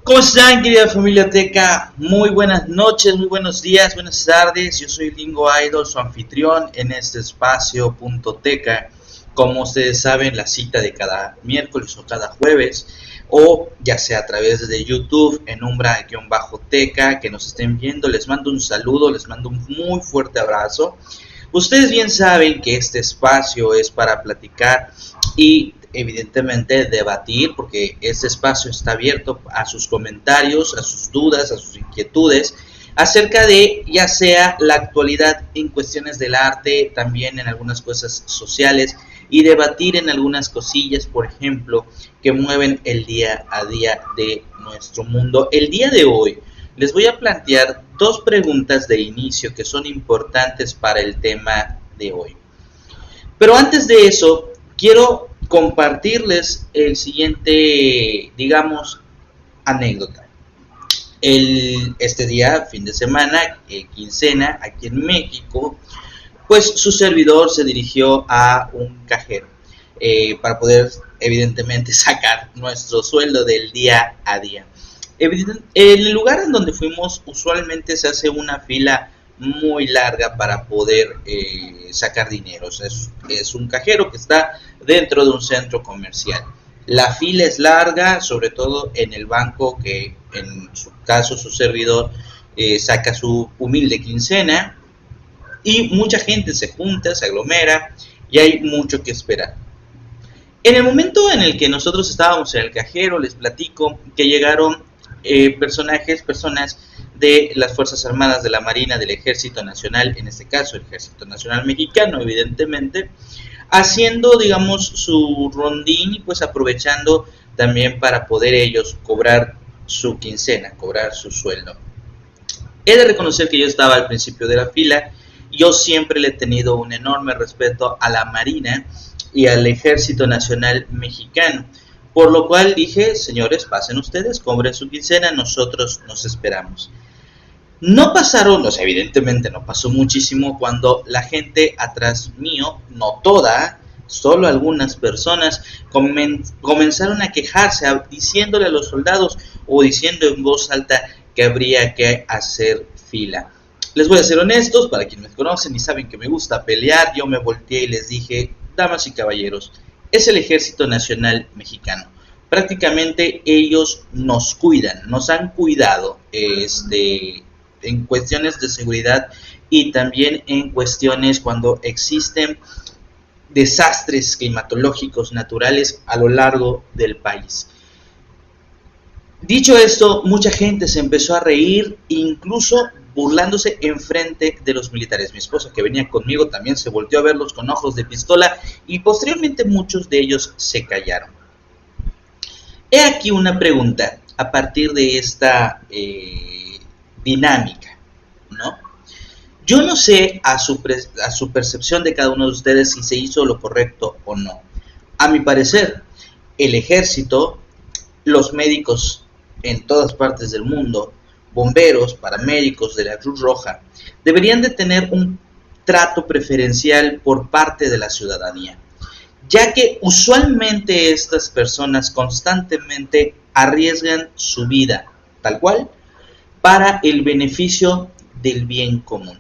¿Cómo están, querida familia Teca? Muy buenas noches, muy buenos días, buenas tardes. Yo soy Lingo Idol, su anfitrión en este espacio Teca. Como ustedes saben, la cita de cada miércoles o cada jueves, o ya sea a través de YouTube en Umbra-Teca, que nos estén viendo, les mando un saludo, les mando un muy fuerte abrazo. Ustedes bien saben que este espacio es para platicar y evidentemente debatir, porque este espacio está abierto a sus comentarios, a sus dudas, a sus inquietudes acerca de ya sea la actualidad en cuestiones del arte, también en algunas cosas sociales, y debatir en algunas cosillas, por ejemplo, que mueven el día a día de nuestro mundo. El día de hoy les voy a plantear dos preguntas de inicio que son importantes para el tema de hoy. Pero antes de eso, quiero compartirles el siguiente, digamos, anécdota. Este día, fin de semana, quincena, aquí en México, pues su servidor se dirigió a un cajero para poder, evidentemente, sacar nuestro sueldo del día a día. En el lugar en donde fuimos, usualmente se hace una fila muy larga para poder sacar dinero. O sea, es un cajero que está dentro de un centro comercial. La fila es larga, sobre todo en el banco que en su caso su servidor saca su humilde quincena, y mucha gente se junta, se aglomera y hay mucho que esperar. En el momento en el que nosotros estábamos en el cajero, les platico que llegaron personas de las Fuerzas Armadas, de la Marina, del Ejército Nacional, en este caso el Ejército Nacional Mexicano, evidentemente, haciendo, digamos, su rondín y pues aprovechando también para poder ellos cobrar su quincena, cobrar su sueldo. He de reconocer que yo estaba al principio de la fila. Yo siempre le he tenido un enorme respeto a la Marina y al Ejército Nacional Mexicano, por lo cual dije, señores, pasen ustedes, cobren su quincena, nosotros nos esperamos. No pasaron, o sea, evidentemente no pasó muchísimo cuando la gente atrás mío, no toda, solo algunas personas comenzaron a quejarse, diciéndole a los soldados o diciendo en voz alta que habría que hacer fila. Les voy a ser honestos, para quienes me conocen y saben que me gusta pelear, yo me volteé y les dije, damas y caballeros, es el Ejército Nacional Mexicano. Prácticamente ellos nos cuidan, nos han cuidado en cuestiones de seguridad y también en cuestiones cuando existen desastres climatológicos naturales a lo largo del país. Dicho esto, mucha gente se empezó a reír, incluso burlándose enfrente de los militares. Mi esposa, que venía conmigo, también se volteó a verlos con ojos de pistola y posteriormente muchos de ellos se callaron. He aquí una pregunta a partir de esta dinámica, ¿no? Yo no sé a su percepción de cada uno de ustedes si se hizo lo correcto o no. A mi parecer, el ejército, los médicos en todas partes del mundo, bomberos, paramédicos de la Cruz Roja, deberían de tener un trato preferencial por parte de la ciudadanía, ya que usualmente estas personas constantemente arriesgan su vida, tal cual, para el beneficio del bien común.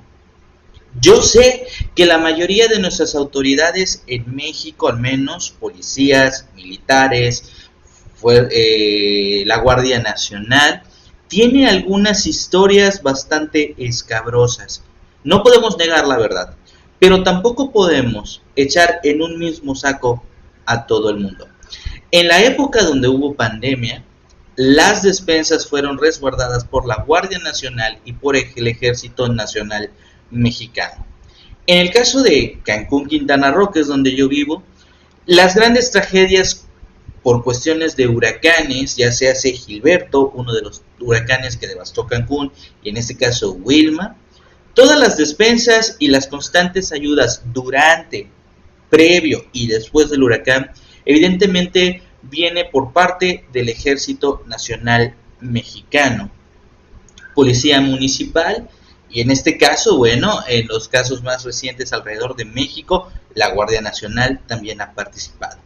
Yo sé que la mayoría de nuestras autoridades en México, al menos policías, militares, la Guardia Nacional, tiene algunas historias bastante escabrosas. No podemos negar la verdad, pero tampoco podemos echar en un mismo saco a todo el mundo. En la época donde hubo pandemia, las despensas fueron resguardadas por la Guardia Nacional y por el Ejército Nacional Mexicano. En el caso de Cancún, Quintana Roo, que es donde yo vivo, las grandes tragedias por cuestiones de huracanes, ya sea Gilberto, uno de los huracanes que devastó Cancún, y en este caso Wilma, todas las despensas y las constantes ayudas durante, previo y después del huracán, evidentemente viene por parte del Ejército Nacional Mexicano, Policía Municipal, y en este caso, bueno, en los casos más recientes alrededor de México, la Guardia Nacional también ha participado.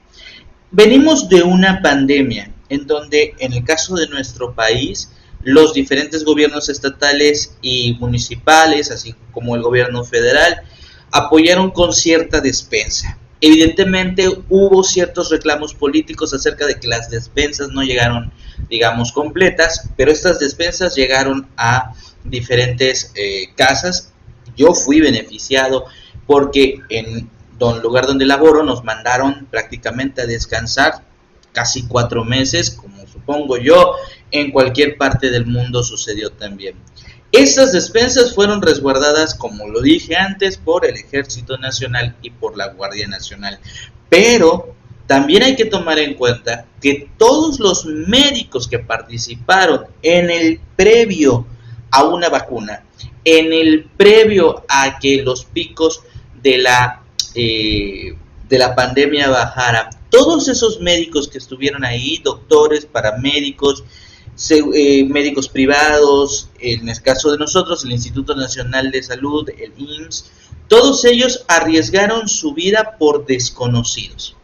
Venimos de una pandemia en donde, en el caso de nuestro país, los diferentes gobiernos estatales y municipales, así como el gobierno federal, apoyaron con cierta despensa. Evidentemente hubo ciertos reclamos políticos acerca de que las despensas no llegaron, digamos, completas, pero estas despensas llegaron a diferentes casas. Yo fui beneficiado porque en el lugar donde laboro nos mandaron prácticamente a descansar casi 4 meses, como supongo yo en cualquier parte del mundo sucedió también. Estas despensas fueron resguardadas, como lo dije antes, por el Ejército Nacional y por la Guardia Nacional. Pero también hay que tomar en cuenta que todos los médicos que participaron en el previo a una vacuna, en el previo a que los picos de la pandemia bajaran, todos esos médicos que estuvieron ahí, doctores, paramédicos, médicos privados, en el caso de nosotros, el Instituto Nacional de Salud, el IMSS, todos ellos arriesgaron su vida por desconocidos.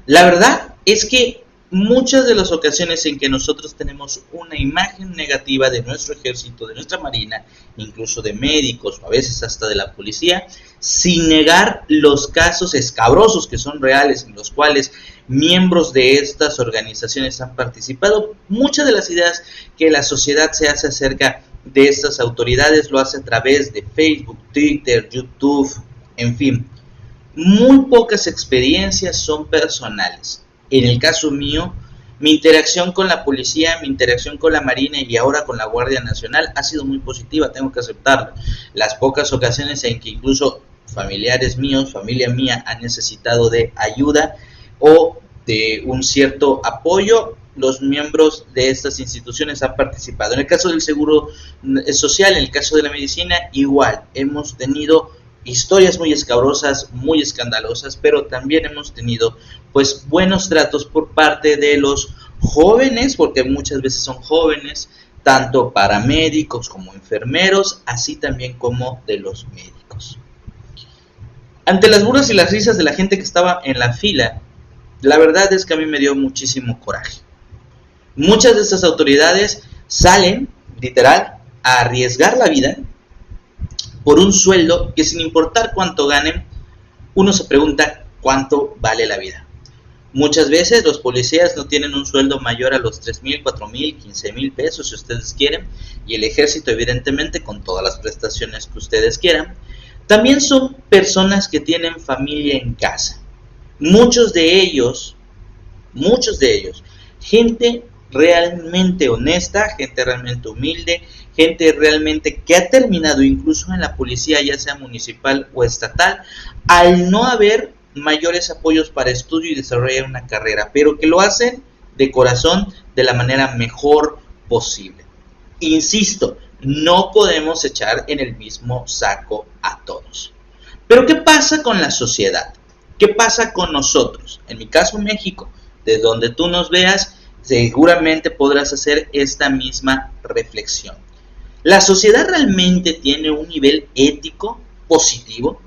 La verdad es que muchas de las ocasiones en que nosotros tenemos una imagen negativa de nuestro ejército, de nuestra marina, incluso de médicos o a veces hasta de la policía, sin negar los casos escabrosos que son reales, en los cuales miembros de estas organizaciones han participado, muchas de las ideas que la sociedad se hace acerca de estas autoridades lo hace a través de Facebook, Twitter, YouTube, en fin. Muy pocas experiencias son personales. En el caso mío, mi interacción con la policía, mi interacción con la Marina y ahora con la Guardia Nacional ha sido muy positiva, tengo que aceptarlo. Las pocas ocasiones en que incluso familiares míos, familia mía, han necesitado de ayuda o de un cierto apoyo, los miembros de estas instituciones han participado. En el caso del seguro social, en el caso de la medicina, igual, hemos tenido historias muy escabrosas, muy escandalosas, pero también hemos tenido pues buenos tratos por parte de los jóvenes, porque muchas veces son jóvenes, tanto paramédicos como enfermeros, así también como de los médicos. Ante las burlas y las risas de la gente que estaba en la fila, la verdad es que a mí me dio muchísimo coraje. Muchas de estas autoridades salen, literal, a arriesgar la vida por un sueldo que, sin importar cuánto ganen, uno se pregunta cuánto vale la vida. Muchas veces los policías no tienen un sueldo mayor a los 3,000, 4,000, 15,000 pesos si ustedes quieren, y el ejército evidentemente con todas las prestaciones que ustedes quieran. También son personas que tienen familia en casa. Muchos de ellos, gente realmente honesta, gente realmente humilde, gente realmente que ha terminado incluso en la policía, ya sea municipal o estatal, al no haber mayores apoyos para estudio y desarrollar una carrera, pero que lo hacen de corazón, de la manera mejor posible. Insisto, no podemos echar en el mismo saco a todos. Pero ¿qué pasa con la sociedad? ¿Qué pasa con nosotros? En mi caso, México, de donde tú nos veas, seguramente podrás hacer esta misma reflexión. ¿La sociedad realmente tiene un nivel ético positivo?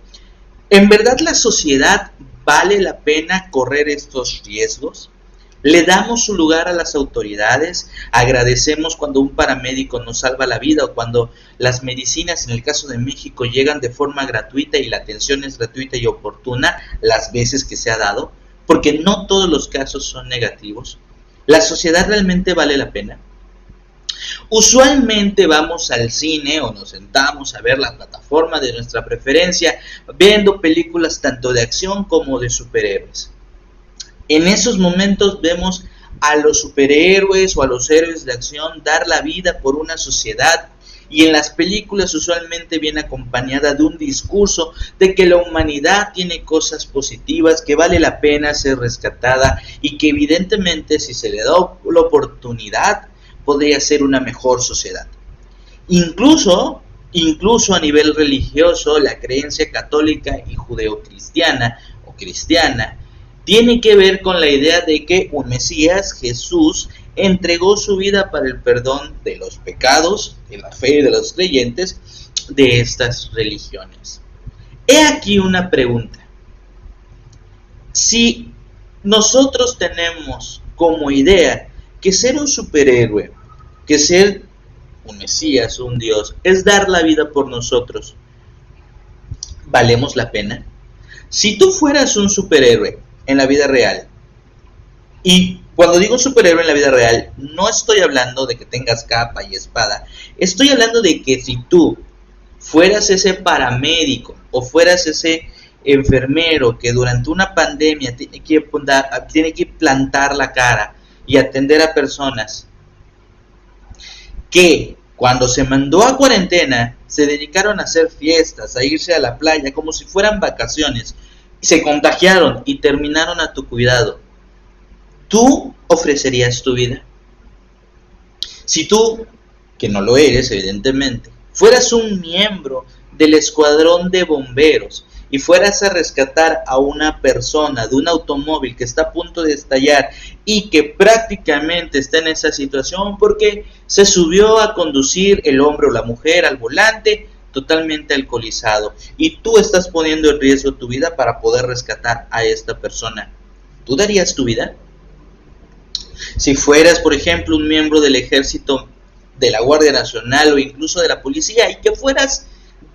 ¿En verdad la sociedad vale la pena correr estos riesgos? ¿Le damos su lugar a las autoridades? ¿Agradecemos cuando un paramédico nos salva la vida o cuando las medicinas, en el caso de México, llegan de forma gratuita y la atención es gratuita y oportuna las veces que se ha dado? Porque no todos los casos son negativos. ¿La sociedad realmente vale la pena? Usualmente vamos al cine o nos sentamos a ver la plataforma de nuestra preferencia, viendo películas tanto de acción como de superhéroes. En esos momentos vemos a los superhéroes o a los héroes de acción dar la vida por una sociedad, y en las películas usualmente viene acompañada de un discurso de que la humanidad tiene cosas positivas, que vale la pena ser rescatada y que evidentemente si se le da la oportunidad podría ser una mejor sociedad. Incluso a nivel religioso, la creencia católica y judeocristiana o cristiana tiene que ver con la idea de que un Mesías, Jesús, entregó su vida para el perdón de los pecados, de la fe de los creyentes de estas religiones. He aquí una pregunta. Si nosotros tenemos como idea que ser un superhéroe, que ser un Mesías, un Dios, es dar la vida por nosotros, ¿valemos la pena? Si tú fueras un superhéroe en la vida real, y cuando digo superhéroe en la vida real, no estoy hablando de que tengas capa y espada, estoy hablando de que si tú fueras ese paramédico o fueras ese enfermero que durante una pandemia tiene que plantar la cara y atender a personas que cuando se mandó a cuarentena se dedicaron a hacer fiestas, a irse a la playa como si fueran vacaciones, se contagiaron y terminaron a tu cuidado, ¿tú ofrecerías tu vida? Si tú, que no lo eres evidentemente, fueras un miembro del escuadrón de bomberos y fueras a rescatar a una persona de un automóvil que está a punto de estallar y que prácticamente está en esa situación porque se subió a conducir el hombre o la mujer al volante totalmente alcoholizado y tú estás poniendo en riesgo tu vida para poder rescatar a esta persona, ¿tú darías tu vida? Si fueras, por ejemplo, un miembro del ejército, de la Guardia Nacional o incluso de la policía y que fueras,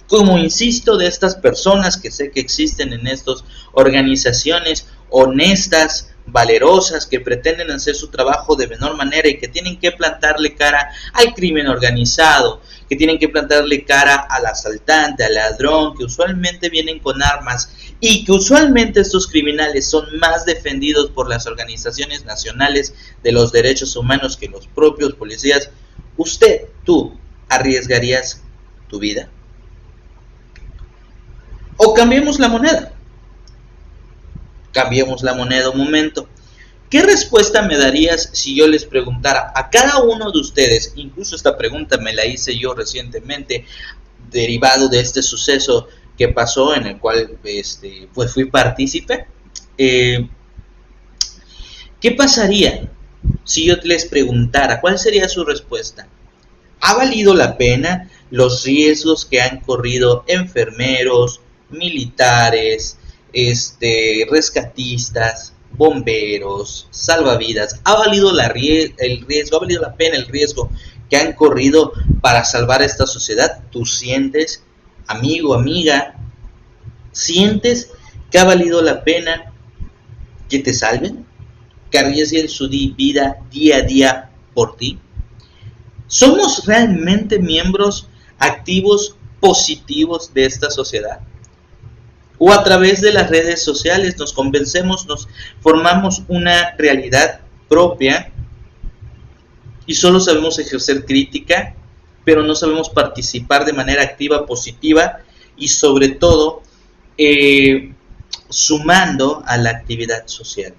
como insisto, de estas personas que sé que existen en estas organizaciones honestas, valerosas, que pretenden hacer su trabajo de menor manera y que tienen que plantarle cara al crimen organizado, que tienen que plantarle cara al asaltante, al ladrón, que usualmente vienen con armas y que usualmente estos criminales son más defendidos por las organizaciones nacionales de los derechos humanos que los propios policías. ¿Tú arriesgarías tu vida? O cambiemos la moneda. Cambiemos la moneda un momento. ¿Qué respuesta me darías si yo les preguntara a cada uno de ustedes? Incluso esta pregunta me la hice yo recientemente, derivado de este suceso que pasó en el cual pues fui partícipe. ¿Qué pasaría si yo les preguntara? ¿Cuál sería su respuesta? ¿Ha valido la pena los riesgos que han corrido enfermeros, militares, rescatistas, bomberos, salvavidas? ¿Ha valido el riesgo? ¿Ha valido la pena el riesgo que han corrido para salvar a esta sociedad? ¿Tú sientes, amigo, amiga, sientes que ha valido la pena que te salven? ¿Que arriesguen su vida día a día por ti? ¿Somos realmente miembros activos, positivos de esta sociedad? ¿O a través de las redes sociales nos convencemos, nos formamos una realidad propia y solo sabemos ejercer crítica, pero no sabemos participar de manera activa, positiva y sobre todo sumando a la actividad social?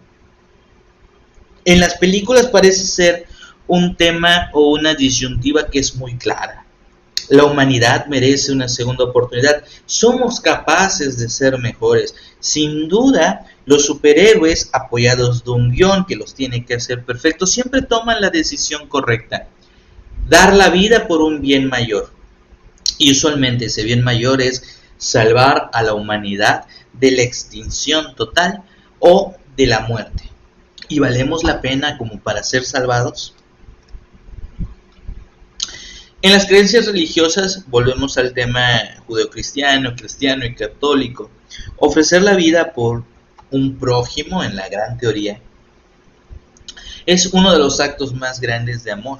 En las películas parece ser un tema o una disyuntiva que es muy clara. La humanidad merece una segunda oportunidad. Somos capaces de ser mejores. Sin duda, los superhéroes, apoyados de un guión que los tiene que hacer perfectos, siempre toman la decisión correcta. Dar la vida por un bien mayor. Y usualmente ese bien mayor es salvar a la humanidad de la extinción total o de la muerte. ¿Y valemos la pena como para ser salvados? En las creencias religiosas, volvemos al tema judeocristiano, cristiano y católico. Ofrecer la vida por un prójimo, en la gran teoría, es uno de los actos más grandes de amor.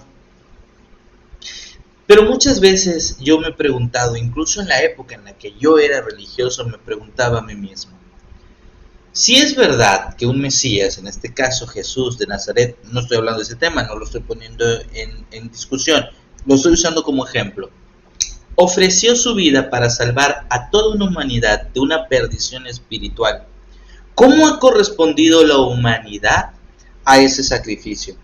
Pero muchas veces yo me he preguntado, incluso en la época en la que yo era religioso, me preguntaba a mí mismo, Si es verdad que un Mesías, en este caso Jesús de Nazaret, no estoy hablando de ese tema, no lo estoy poniendo en discusión, lo estoy usando como ejemplo, ofreció su vida para salvar a toda una humanidad de una perdición espiritual, ¿cómo ha correspondido la humanidad a ese sacrificio?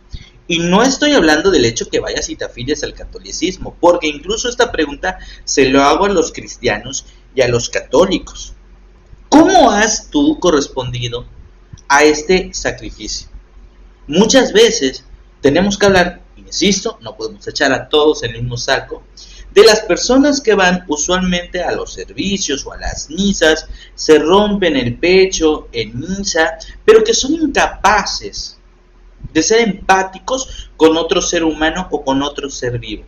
Y no estoy hablando del hecho que vayas y te afilies al catolicismo, porque incluso esta pregunta se lo hago a los cristianos y a los católicos. ¿Cómo has tú correspondido a este sacrificio? Muchas veces tenemos que hablar, insisto, no podemos echar a todos en el mismo saco, de las personas que van usualmente a los servicios o a las misas, se rompen el pecho en misa, pero que son incapaces de ser empáticos con otro ser humano o con otro ser vivo.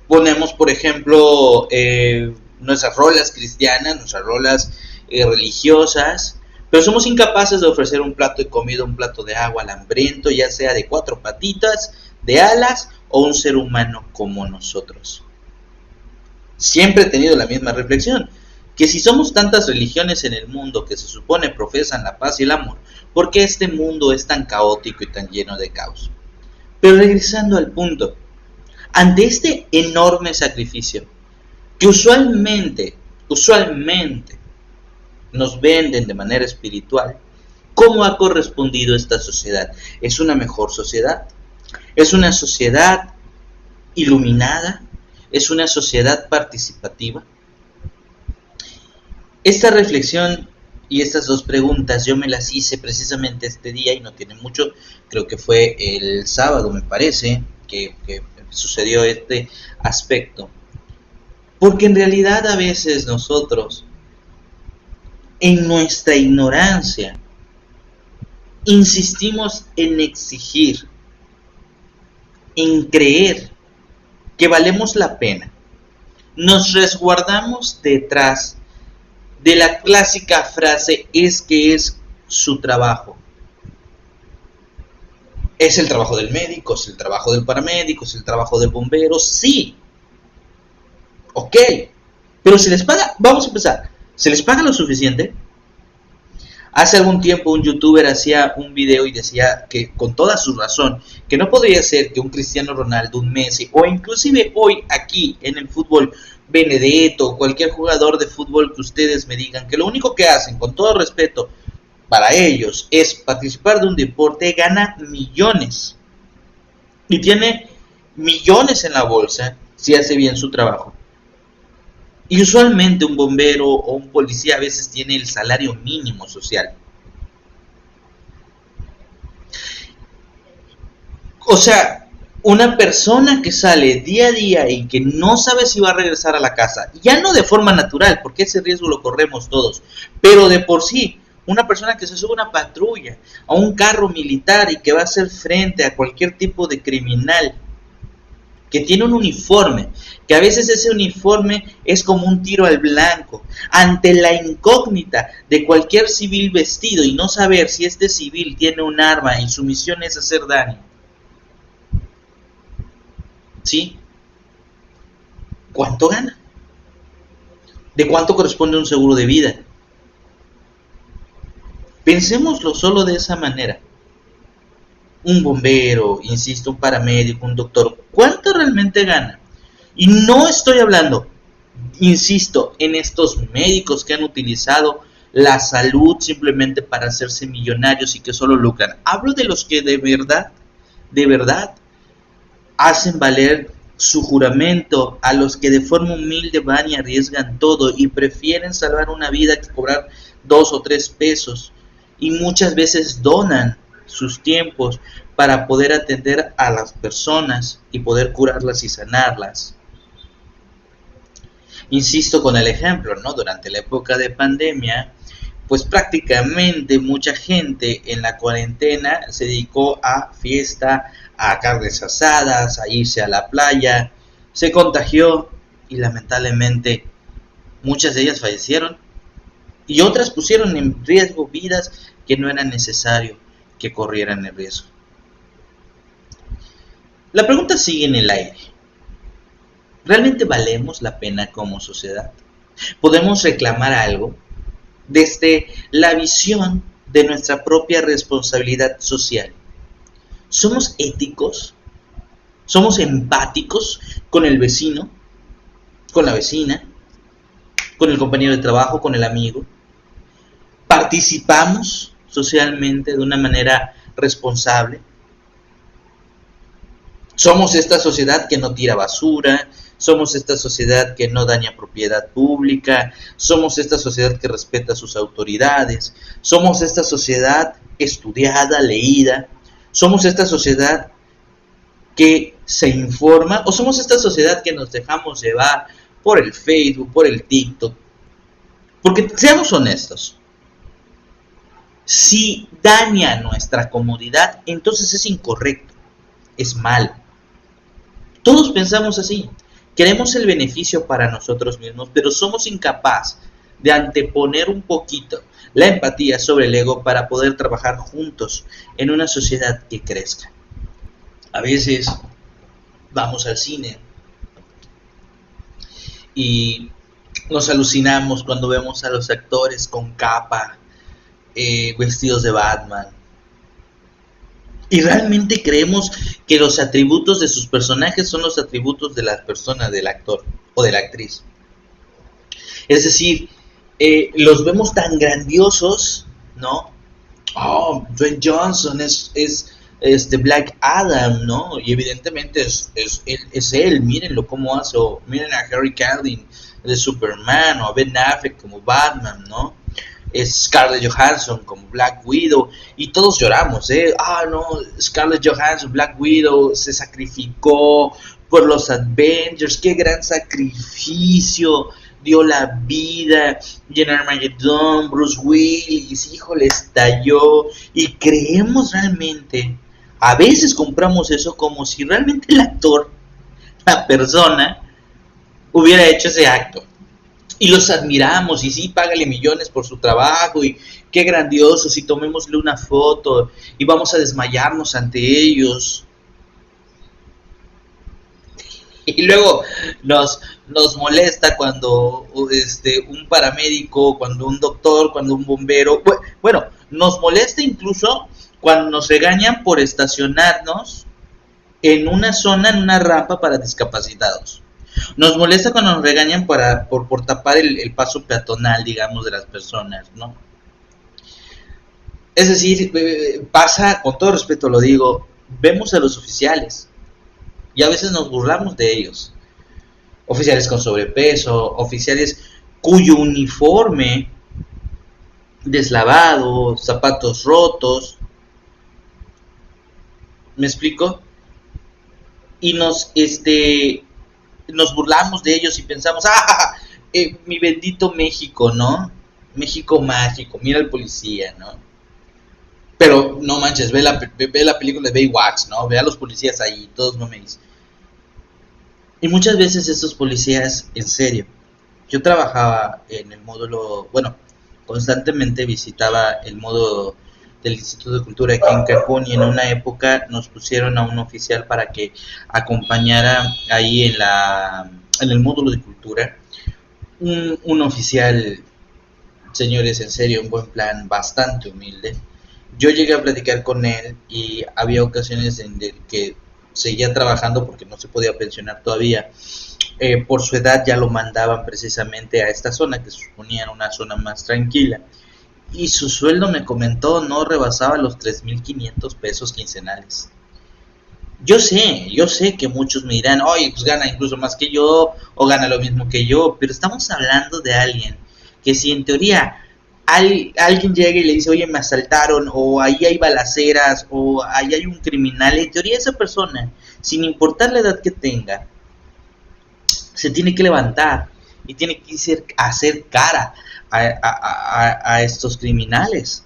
Ponemos, por ejemplo, nuestras rolas cristianas, nuestras rolas religiosas, pero somos incapaces de ofrecer un plato de comida, un plato de agua al hambriento, ya sea de 4 patitas, de alas o un ser humano como nosotros. Siempre he tenido la misma reflexión, que si somos tantas religiones en el mundo que se supone profesan la paz y el amor, ¿por qué este mundo es tan caótico y tan lleno de caos? Pero regresando al punto, ante este enorme sacrificio, que usualmente nos venden de manera espiritual, ¿cómo ha correspondido esta sociedad? ¿Es una mejor sociedad? ¿Es una sociedad iluminada? ¿Es una sociedad participativa? Esta reflexión y estas dos preguntas yo me las hice precisamente este día y no tiene mucho, creo que fue el sábado me parece que sucedió este aspecto. Porque en realidad a veces nosotros, en nuestra ignorancia, insistimos en exigir, en creer que valemos la pena. Nos resguardamos detrás de la clásica frase es que es su trabajo. Es el trabajo del médico, es el trabajo del paramédico, es el trabajo del bombero, sí. Ok, pero se les paga, vamos a empezar, ¿se les paga lo suficiente? Hace algún tiempo un youtuber hacía un video y decía que con toda su razón, que no podría ser que un Cristiano Ronaldo, un Messi o inclusive hoy aquí en el fútbol Benedetto o cualquier jugador de fútbol que ustedes me digan que lo único que hacen, con todo respeto para ellos, es participar de un deporte, gana millones y tiene millones en la bolsa si hace bien su trabajo. Y usualmente un bombero o un policía a veces tiene el salario mínimo social. O sea, una persona que sale día a día y que no sabe si va a regresar a la casa, ya no de forma natural, porque ese riesgo lo corremos todos, pero de por sí, una persona que se sube a una patrulla, a un carro militar y que va a hacer frente a cualquier tipo de criminal, que tiene un uniforme, que a veces ese uniforme es como un tiro al blanco, ante la incógnita de cualquier civil vestido y no saber si este civil tiene un arma y su misión es hacer daño. ¿Sí? ¿Cuánto gana? ¿De cuánto corresponde un seguro de vida? Pensémoslo solo de esa manera. Un bombero, insisto, un paramédico, un doctor, ¿cuánto realmente gana? Y no estoy hablando, insisto, en estos médicos que han utilizado la salud simplemente para hacerse millonarios y que solo lucran. Hablo de los que de verdad, hacen valer su juramento, a los que de forma humilde van y arriesgan todo y prefieren salvar una vida que cobrar 2 o 3 pesos. Y muchas veces donan sus tiempos para poder atender a las personas y poder curarlas y sanarlas. Insisto con el ejemplo, ¿no? Durante la época de pandemia, pues prácticamente mucha gente en la cuarentena se dedicó a fiesta, a carnes asadas, a irse a la playa, se contagió y lamentablemente muchas de ellas fallecieron y otras pusieron en riesgo vidas que no era necesario que corrieran el riesgo. La pregunta sigue en el aire. ¿Realmente valemos la pena como sociedad? Podemos reclamar algo desde la visión de nuestra propia responsabilidad social. ¿Somos éticos? ¿Somos empáticos con el vecino, con la vecina, con el compañero de trabajo, con el amigo? ¿Participamos socialmente de una manera responsable? Somos esta sociedad que no tira basura, somos esta sociedad que no daña propiedad pública, somos esta sociedad que respeta a sus autoridades, somos esta sociedad estudiada, leída, somos esta sociedad que se informa, o somos esta sociedad que nos dejamos llevar por el Facebook, por el TikTok. Porque seamos honestos, si daña nuestra comodidad, entonces es incorrecto, es mal. Todos pensamos así, queremos el beneficio para nosotros mismos, pero somos incapaces de anteponer un poquito la empatía sobre el ego para poder trabajar juntos en una sociedad que crezca. A veces vamos al cine y nos alucinamos cuando vemos a los actores con capa, vestidos de Batman. Y realmente creemos que los atributos de sus personajes son los atributos de la persona, del actor o de la actriz. Es decir, los vemos tan grandiosos, ¿no? Oh, Dwayne Johnson es Black Adam, ¿no? Y evidentemente es él, mírenlo cómo hace, o miren a Henry Cavill de Superman, o a Ben Affleck como Batman, ¿no? Es Scarlett Johansson como Black Widow, y todos lloramos, no, Scarlett Johansson, Black Widow, se sacrificó por los Avengers, qué gran sacrificio, dio la vida, y en Armageddon, Bruce Willis, híjole, estalló, y creemos realmente, a veces compramos eso como si realmente el actor, la persona, hubiera hecho ese acto. Y los admiramos, y sí, págale millones por su trabajo, y qué grandiosos, y tomémosle una foto, y vamos a desmayarnos ante ellos. Y luego nos molesta cuando un paramédico, cuando un doctor, cuando un bombero, bueno, nos molesta incluso cuando nos regañan por estacionarnos en una zona, en una rampa para discapacitados. Nos molesta cuando nos regañan por tapar el paso peatonal, digamos, de las personas, ¿no? Es decir, pasa, con todo respeto lo digo, vemos a los oficiales y a veces nos burlamos de ellos. Oficiales con sobrepeso, oficiales cuyo uniforme deslavado, zapatos rotos, ¿me explico? Y nos burlamos de ellos y pensamos, mi bendito México, ¿no? México mágico, mira al policía, ¿no? Pero no manches, ve la película de Baywatch, ¿no? Ve a los policías ahí, todos mames. Y muchas veces estos policías, en serio, yo trabajaba en el módulo, bueno, constantemente visitaba el módulo del Instituto de Cultura aquí en Cancún, y en una época nos pusieron a un oficial para que acompañara ahí en el módulo de cultura, un oficial, señores, en serio, un buen plan, bastante humilde. Yo llegué a platicar con él y había ocasiones en que seguía trabajando porque no se podía pensionar todavía. Por su edad ya lo mandaban precisamente a esta zona, que se suponía era una zona más tranquila. Y su sueldo, me comentó, no rebasaba los 3,500 pesos quincenales. Yo sé que muchos me dirán, oye, pues gana incluso más que yo, o gana lo mismo que yo, pero estamos hablando de alguien que si en teoría alguien llega y le dice, oye, me asaltaron, o ahí hay balaceras, o ahí hay un criminal, en teoría esa persona, sin importar la edad que tenga, se tiene que levantar y tiene que hacer cara a estos criminales.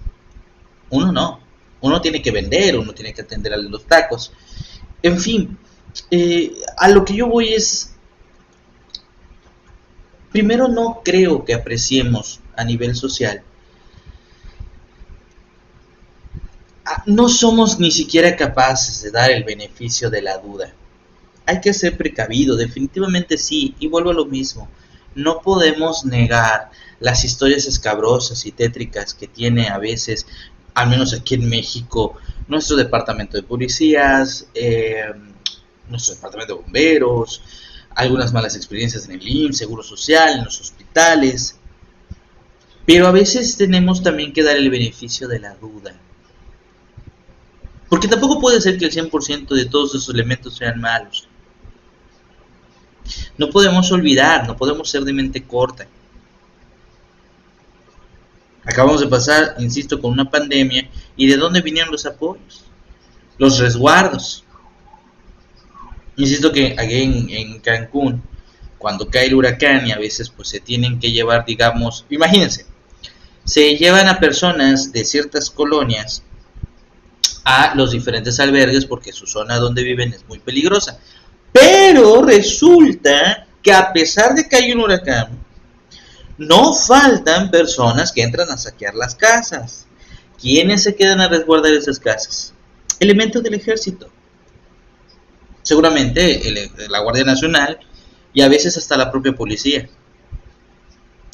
Uno no, uno tiene que vender, uno tiene que atender a los tacos. En fin, a lo que yo voy es, primero, no creo que apreciemos a nivel social. No somos ni siquiera capaces de dar el beneficio de la duda. Hay que ser precavido, definitivamente sí, y vuelvo a lo mismo. no podemos negar las historias escabrosas y tétricas que tiene a veces, al menos aquí en México, nuestro departamento de policías, nuestro departamento de bomberos, algunas malas experiencias en el IMSS, Seguro Social, en los hospitales. Pero a veces tenemos también que dar el beneficio de la duda. Porque tampoco puede ser que el 100% de todos esos elementos sean malos. No podemos olvidar, no podemos ser de mente corta. Acabamos de pasar, insisto, con una pandemia. ¿Y de dónde vinieron los apoyos? Los resguardos. Insisto que aquí en Cancún, cuando cae el huracán y a veces pues se tienen que llevar, digamos, imagínense, se llevan a personas de ciertas colonias a los diferentes albergues porque su zona donde viven es muy peligrosa. Pero resulta que a pesar de que hay un huracán, no faltan personas que entran a saquear las casas. ¿Quiénes se quedan a resguardar esas casas? Elementos del ejército. Seguramente la Guardia Nacional y a veces hasta la propia policía.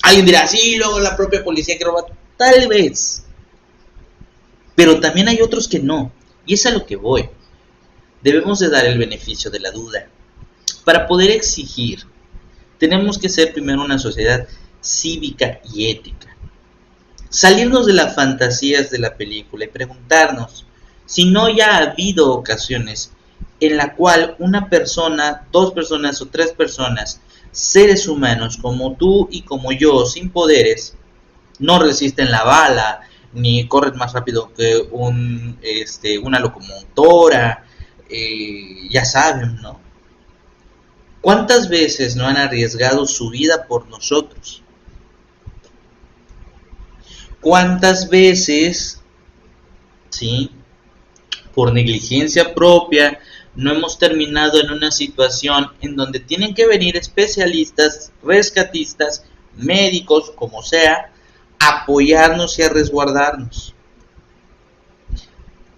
Alguien dirá, sí, luego la propia policía que roba. Tal vez. Pero también hay otros que no. Y es a lo que voy. Debemos de dar el beneficio de la duda. Para poder exigir, tenemos que ser primero una sociedad cívica y ética. Salirnos de las fantasías de la película y preguntarnos si no ya ha habido ocasiones en la cual una persona, dos personas o tres personas, seres humanos como tú y como yo, sin poderes, no resisten la bala, ni corren más rápido que una locomotora, ya saben, ¿no? ¿Cuántas veces no han arriesgado su vida por nosotros? ¿Cuántas veces, sí, por negligencia propia, no hemos terminado en una situación en donde tienen que venir especialistas, rescatistas, médicos, como sea, a apoyarnos y a resguardarnos?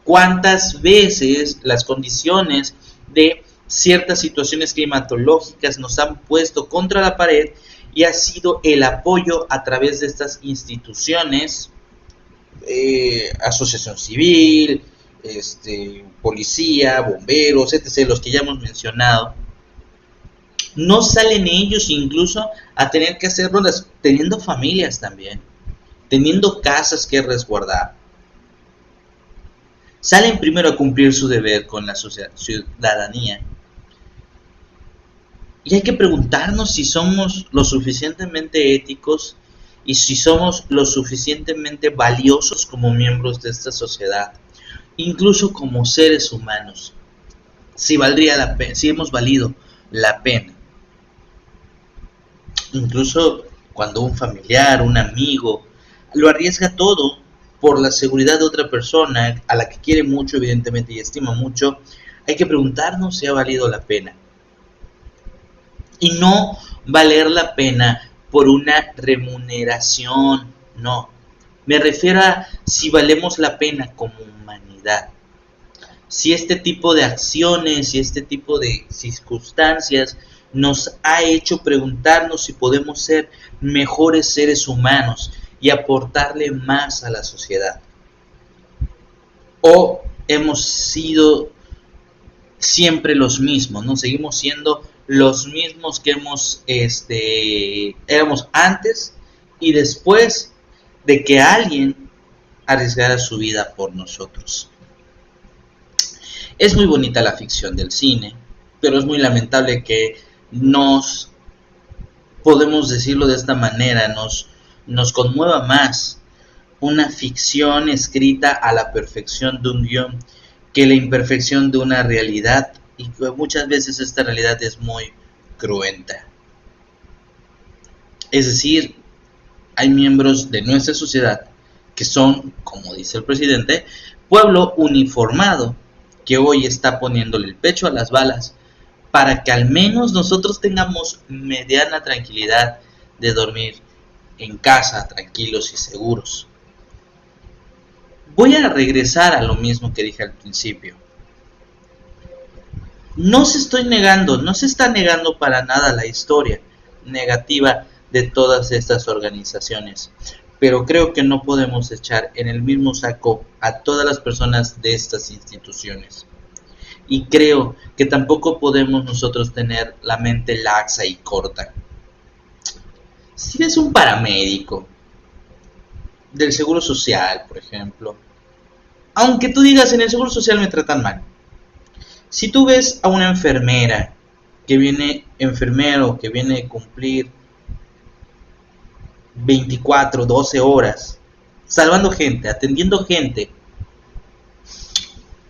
¿Cuántas veces las condiciones de ciertas situaciones climatológicas nos han puesto contra la pared y ha sido el apoyo a través de estas instituciones, asociación civil, policía, bomberos, etc., los que ya hemos mencionado? No salen ellos incluso a tener que hacerlo teniendo familias también, teniendo casas que resguardar. Salen primero a cumplir su deber con la ciudadanía. Y hay que preguntarnos si somos lo suficientemente éticos y si somos lo suficientemente valiosos como miembros de esta sociedad, incluso como seres humanos. Si valdría la pena, si hemos valido la pena. Incluso cuando un familiar, un amigo, lo arriesga todo por la seguridad de otra persona a la que quiere mucho, evidentemente, y estima mucho, hay que preguntarnos si ha valido la pena. Y no valer la pena por una remuneración, no. Me refiero a si valemos la pena como humanidad. Si este tipo de acciones y este tipo de circunstancias nos ha hecho preguntarnos si podemos ser mejores seres humanos y aportarle más a la sociedad. O hemos sido siempre los mismos, ¿no? Seguimos siendo los mismos que éramos antes y después de que alguien arriesgara su vida por nosotros. Es muy bonita la ficción del cine, pero es muy lamentable que podemos decirlo de esta manera, nos conmueva más una ficción escrita a la perfección de un guión que la imperfección de una realidad, y que muchas veces esta realidad es muy cruenta. Es decir, hay miembros de nuestra sociedad que son, como dice el presidente, pueblo uniformado, que hoy está poniéndole el pecho a las balas para que al menos nosotros tengamos mediana tranquilidad de dormir en casa, tranquilos y seguros. Voy a regresar a lo mismo que dije al principio. No se está negando para nada la historia negativa de todas estas organizaciones. Pero creo que no podemos echar en el mismo saco a todas las personas de estas instituciones. Y creo que tampoco podemos nosotros tener la mente laxa y corta. Si eres un paramédico del Seguro Social, por ejemplo, aunque tú digas en el Seguro Social me tratan mal, si tú ves a una enfermera que viene, enfermero que viene a cumplir 24, 12 horas, salvando gente, atendiendo gente,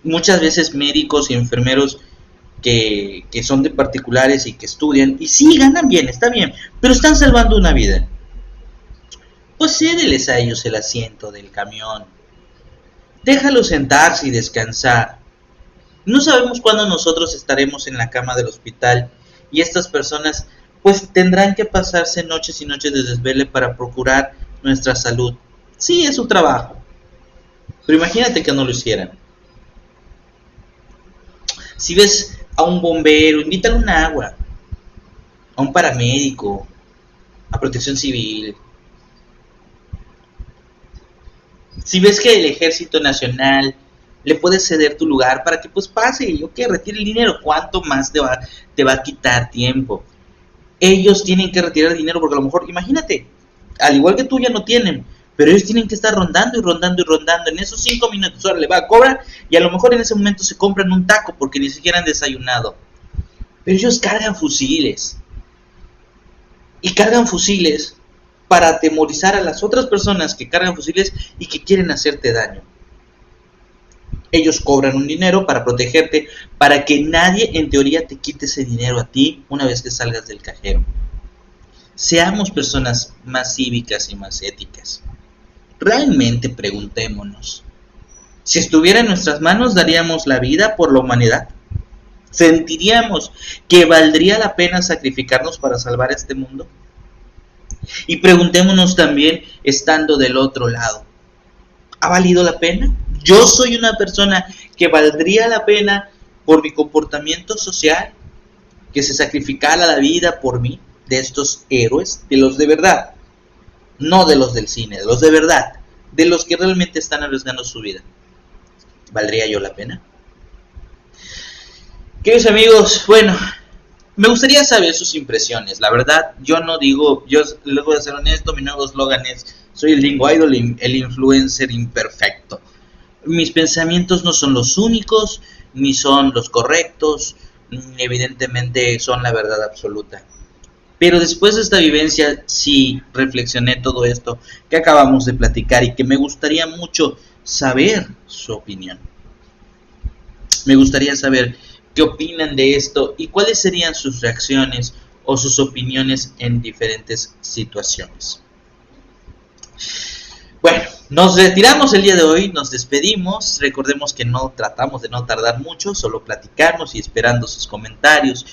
muchas veces médicos y enfermeros que son de particulares y que estudian, y sí, ganan bien, está bien, pero están salvando una vida. Pues cédeles a ellos el asiento del camión. Déjalos sentarse y descansar. No sabemos cuándo nosotros estaremos en la cama del hospital y estas personas pues tendrán que pasarse noches y noches de desvele para procurar nuestra salud. Sí, es su trabajo, pero imagínate que no lo hicieran. Si ves a un bombero, invítale un agua, a un paramédico, a protección civil. Si ves que el Ejército Nacional le puedes ceder tu lugar para que pues pase y retire el dinero, ¿cuánto más te va a quitar tiempo? Ellos tienen que retirar el dinero porque a lo mejor, imagínate, al igual que tú ya no tienen, pero ellos tienen que estar rondando y rondando y rondando. En esos 5 minutos, ahora le va a cobrar y a lo mejor en ese momento se compran un taco porque ni siquiera han desayunado. Pero ellos cargan fusiles. Y cargan fusiles para atemorizar a las otras personas que cargan fusiles y que quieren hacerte daño. Ellos cobran un dinero para protegerte, para que nadie en teoría te quite ese dinero a ti una vez que salgas del cajero. Seamos personas más cívicas y más éticas. Realmente preguntémonos, si estuviera en nuestras manos, ¿daríamos la vida por la humanidad? ¿Sentiríamos que valdría la pena sacrificarnos para salvar este mundo? Y preguntémonos también, estando del otro lado, ¿ha valido la pena? Yo soy una persona que valdría la pena por mi comportamiento social, que se sacrificara la vida por mí, de estos héroes, de los de verdad, no de los del cine, de los de verdad, de los que realmente están arriesgando su vida. ¿Valdría yo la pena? Queridos amigos, bueno, me gustaría saber sus impresiones. La verdad, yo no digo, yo les voy a ser honesto, mi nuevo eslogan es: soy el Lingo Idol, el influencer imperfecto. Mis pensamientos no son los únicos, ni son los correctos, ni evidentemente son la verdad absoluta. Pero después de esta vivencia, sí reflexioné todo esto que acabamos de platicar y que me gustaría mucho saber su opinión. Me gustaría saber qué opinan de esto y cuáles serían sus reacciones o sus opiniones en diferentes situaciones. Bueno, nos retiramos el día de hoy, nos despedimos. Recordemos que no tratamos de no tardar mucho, solo platicamos y esperando sus comentarios.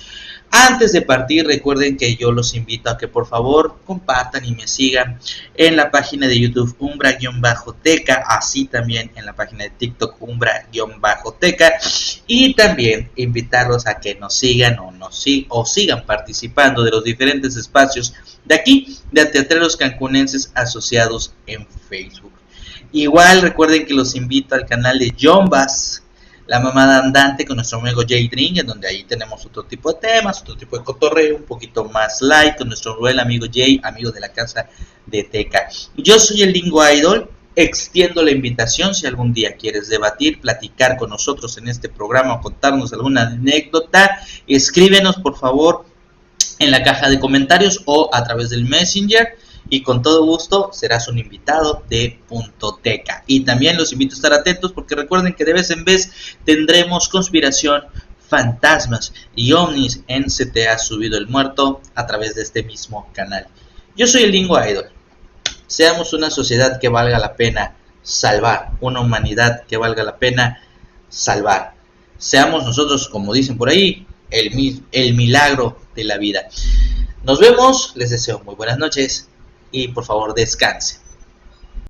Antes de partir, recuerden que yo los invito a que por favor compartan y me sigan en la página de YouTube Umbra-Teca, así también en la página de TikTok Umbra-Teca, y también invitarlos a que nos sigan o sigan participando de los diferentes espacios de aquí, de Teatreros Cancunenses Asociados en Facebook. Igual recuerden que los invito al canal de Jombas, la mamada andante, con nuestro amigo Jay Drink, en donde ahí tenemos otro tipo de temas, otro tipo de cotorreo, un poquito más light, con nuestro buen amigo Jay, amigo de la casa de Teca. Yo soy el Lingo Idol, extiendo la invitación si algún día quieres debatir, platicar con nosotros en este programa o contarnos alguna anécdota, escríbenos por favor en la caja de comentarios o a través del Messenger. Y con todo gusto serás un invitado de Teca. Y también los invito a estar atentos porque recuerden que de vez en vez tendremos conspiración, fantasmas y ovnis en Se Te Ha Subido el Muerto a través de este mismo canal. Yo soy el Lingo Idol. Seamos una sociedad que valga la pena salvar, una humanidad que valga la pena salvar. Seamos nosotros, como dicen por ahí, el milagro de la vida. Nos vemos, les deseo muy buenas noches. Y por favor descansen.